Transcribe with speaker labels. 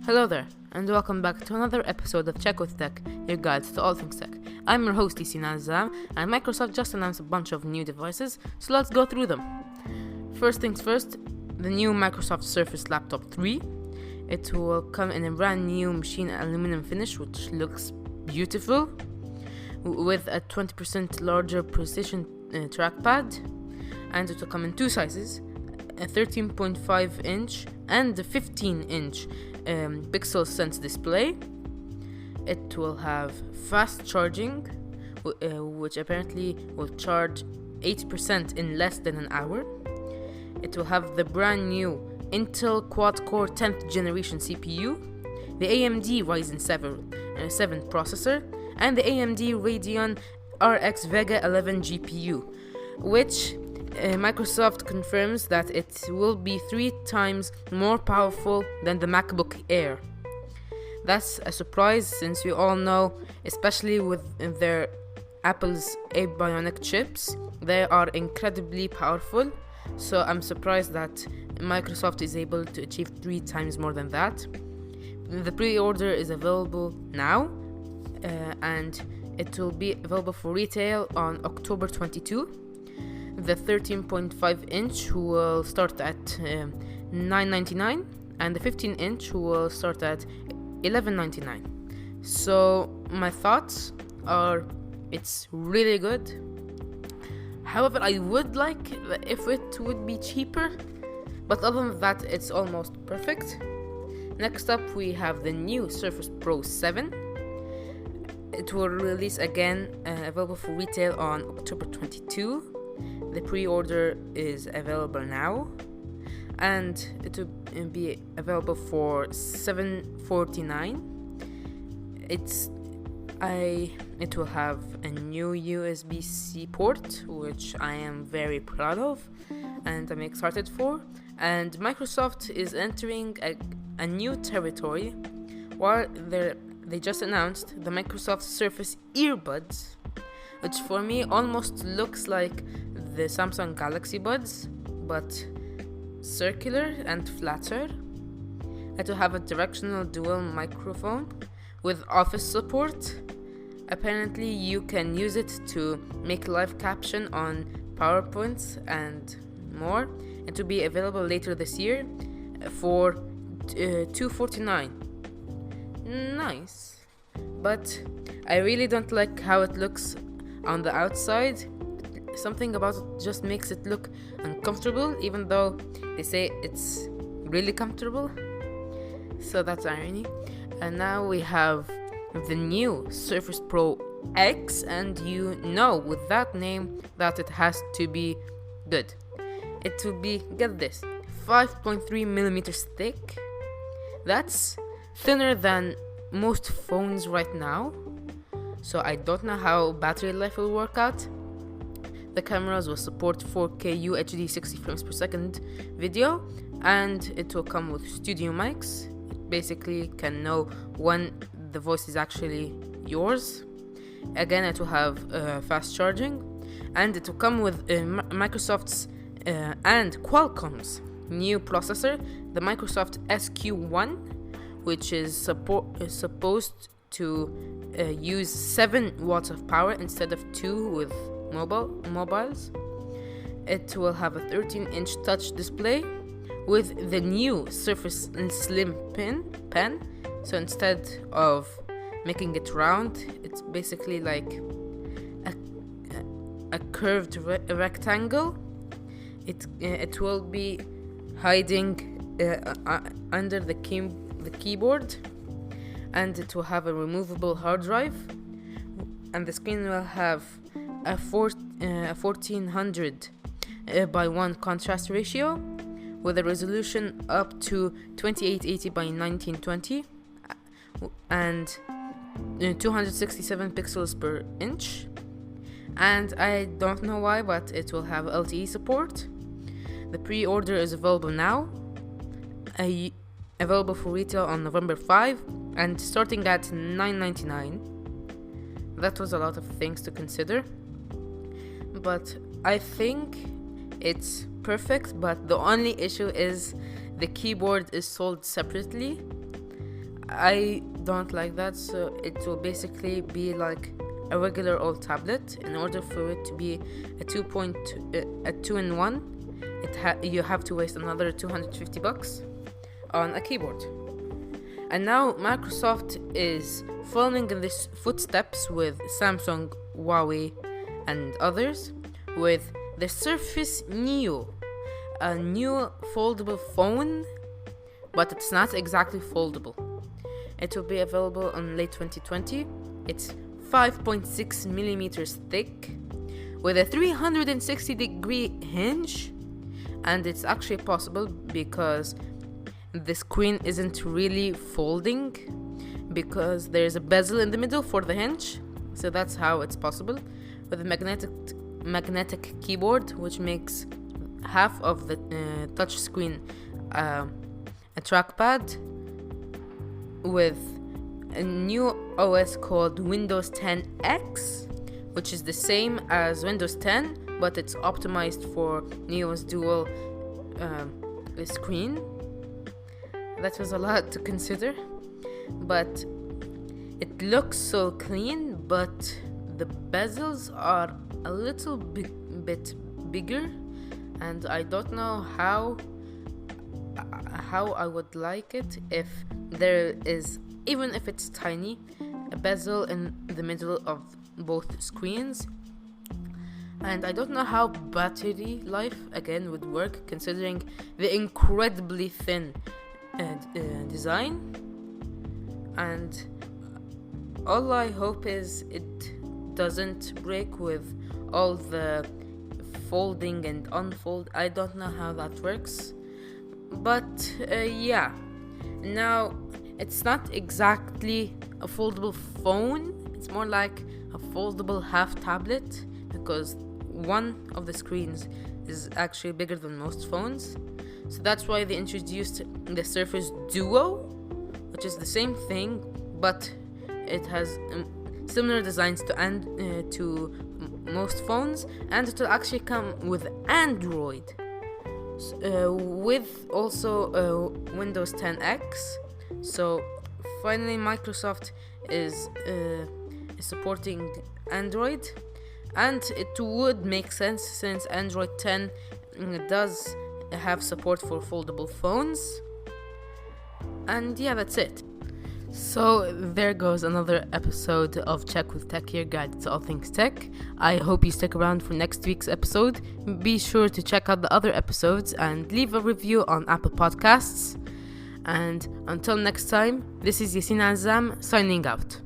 Speaker 1: Hello there, and welcome back to another episode of Check with Tech, your guide to all things tech. I'm your host, Yaseen Azzam, and Microsoft just announced a bunch of new devices, so let's go through them. First things first, the new Microsoft Surface Laptop 3. It will come in a brand new machine aluminum finish, which looks beautiful, with a 20% larger precision trackpad, and it will come in two sizes, a 13.5 inch and a 15 inch pixel sense display. It will have fast charging, which apparently will charge 80% in less than an hour. It will have the brand new Intel quad-core 10th generation CPU, the AMD Ryzen 7 processor, and the AMD Radeon RX Vega 11 GPU, which Microsoft confirms that it will be 3 times more powerful than the MacBook Air. That's a surprise, since we all know, especially with their Apple's Bionic chips, they are incredibly powerful. So I'm surprised that Microsoft is able to achieve 3 times more than that. The pre-order is available now, and it will be available for retail on October 22. The 13.5 inch will start at $9.99, and the 15 inch will start at $11.99. So my thoughts are, it's really good. However, I would like if it would be cheaper, but other than that, it's almost perfect. Next up, we have the new Surface Pro 7. It will release again, available for retail on October 22. The pre-order is available now, and it will be available for $749. It will have a new USB-C port, which I am very proud of and I'm excited for. And Microsoft is entering a new territory, while they just announced the Microsoft Surface earbuds, which for me almost looks like the Samsung Galaxy Buds, but circular and flatter. It will have a directional dual microphone with office support. Apparently you can use it to make live caption on PowerPoints and more. It will be available later this year for $249. Nice, but I really don't like how it looks on the outside. Something about it just makes it look uncomfortable, even though they say it's really comfortable. So that's irony. And now we have the new Surface Pro X, and you know with that name that it has to be good. It will be, get this, 5.3mm thick. That's thinner than most phones right now. So I don't know how battery life will work out. The cameras will support 4K UHD 60 frames per second video, and it will come with studio mics. It basically can know when the voice is actually yours. Again, it will have fast charging, and it will come with Microsoft's and Qualcomm's new processor, the Microsoft SQ1, which is supposed to use 7 watts of power instead of 2 with mobiles. It will have a 13-inch touch display with the new Surface Slim pen. So instead of making it round, it's basically like a curved rectangle. It will be hiding under the keyboard, and it will have a removable hard drive, and the screen will have a 1400 by 1 contrast ratio with a resolution up to 2880 by 1920 and 267 pixels per inch. And I don't know why, but it will have LTE support. The pre-order is available now, available for retail on November 5 and starting at $9.99. That was a lot of things to consider, but I think it's perfect. But the only issue is the keyboard is sold separately, I don't like that, so it will basically be like a regular old tablet. In order for it to be a 2-in-1, you have to waste another $250 on a keyboard. And now Microsoft is following in these footsteps with Samsung, Huawei, and others with the Surface Neo, a new foldable phone, but it's not exactly foldable. It will be available in late 2020. It's 5.6 millimeters thick with a 360-degree hinge, and it's actually possible because the screen isn't really folding because there's a bezel in the middle for the hinge, so that's how it's possible, with a magnetic keyboard, which makes half of the touch screen a trackpad, with a new OS called Windows 10X, which is the same as Windows 10, but it's optimized for Neo's dual screen. That was a lot to consider, but it looks so clean, but the bezels are a little bit bigger, and I don't know how I would like it if there is, even if it's tiny, a bezel in the middle of both screens. And I don't know how battery life again would work, considering the incredibly thin design. And all I hope is it doesn't break with all the folding and unfold. I don't know how that works, but yeah. Now, it's not exactly a foldable phone, it's more like a foldable half tablet, because one of the screens is actually bigger than most phones. So that's why they introduced the Surface Duo, which is the same thing, but it has similar designs to most phones, and it will actually come with Android, with also Windows 10X. So finally Microsoft is supporting Android, and it would make sense since Android 10 does have support for foldable phones. And yeah, that's it. So there goes another episode of Check with Tech, your guide to all things tech. I hope you stick around for next week's episode. Be sure to check out the other episodes and leave a review on Apple Podcasts. And until next time, this is Yaseen Azzam signing out.